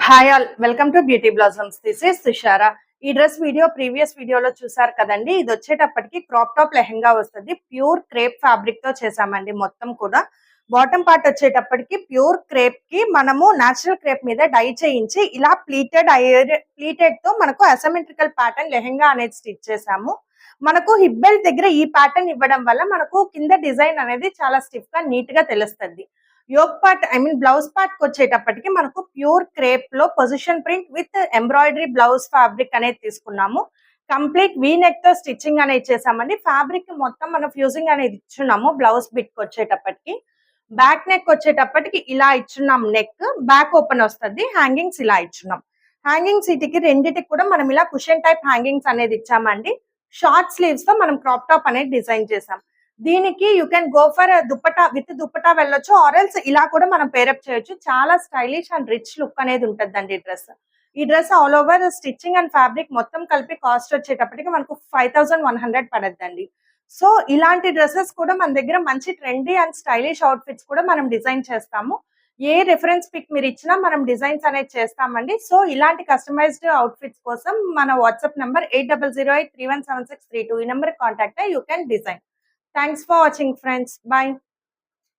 Hi all welcome to Beauty Blossoms. This is Sushara. ఈ dress previous వీడియోలో చూసారు కదండి. ఇది వచ్చేటప్పటికి క్రాప్ టాప్ లెహెంగా వస్తుంది. ప్యూర్ క్రేప్ ఫ్యాబ్రిక్ తో చేసామండి. మొత్తం కూడా బాటమ్ పార్ట్ వచ్చేటప్పటికి ప్యూర్ క్రేప్ కి మనము నేచురల్ క్రేప్ మీద డై చేయించి ఇలా ప్లీటెడ్ తో మనకు అసిమెట్రికల్ ప్యాటర్న్ లెహెంగా అనేది స్టిచ్ చేసాము. మనకు హిప్ బెల్ట్ దగ్గర ఈ ప్యాటర్న్ ఇవ్వడం వల్ల మనకు కింద డిజైన్ అనేది చాలా స్టిఫ్ గా నీట్ గా తెలుస్తుంది. యోక్ పార్ట్ బ్లౌజ్ పార్ట్ వచ్చేటప్పటికి మనకు ప్యూర్ క్రేప్ లో position print with embroidery blouse fabric అనేది తీసుకున్నాము. కంప్లీట్ వీ నెక్ తో స్టిచ్చింగ్ అనేది చేసామండి. ఫ్యాబ్రిక్ మొత్తం మనం ఫ్యూజింగ్ అనేది ఇచ్చున్నాము. బ్లౌజ్ బిట్ వచ్చేటప్పటికి బ్యాక్ నెక్ వచ్చేటప్పటికి ఇలా ఇచ్చున్నాం. నెక్ బ్యాక్ ఓపెన్ వస్తుంది. హ్యాంగింగ్స్ ఇలా ఇచ్చున్నాం. హ్యాంగింగ్స్ ఇటుకి రెండిటికి కూడా మనం ఇలా కుషన్ టైప్ హ్యాంగింగ్స్ అనేది ఇచ్చామండి. షార్ట్ స్లీవ్స్ తో మనం క్రాప్ టాప్ అనేది డిజైన్ చేసాం. దీనికి you can go for dupatta with dupatta వెళ్ళొచ్చు, ఆర్ఎల్స్ ఇలా కూడా మనం పేరప్ చేయొచ్చు. చాలా స్టైలిష్ అండ్ రిచ్ లుక్ అనేది ఉంటుందండి ఈ dress all over stitching and fabric మొత్తం కలిపి కాస్ట్ వచ్చేటప్పటికి మనకు 5100 పడద్దండి. సో ఇలాంటి డ్రెస్సెస్ కూడా మన దగ్గర మంచి ట్రెండీ అండ్ స్టైలిష్ అవుట్ఫిట్స్ కూడా మనం డిజైన్ చేస్తాము. ఏ రిఫరెన్స్ పిక్ మీరు ఇచ్చినా మనం డిజైన్స్ అనేది చేస్తామండి. సో ఇలాంటి కస్టమైజ్డ్ అవుట్ఫిట్స్ కోసం మన వాట్సాప్ నంబర్ 8008317632 ఈ నెంబర్ కాంటాక్ట్ అయ్యి you can design. Thanks for watching, friends. Bye.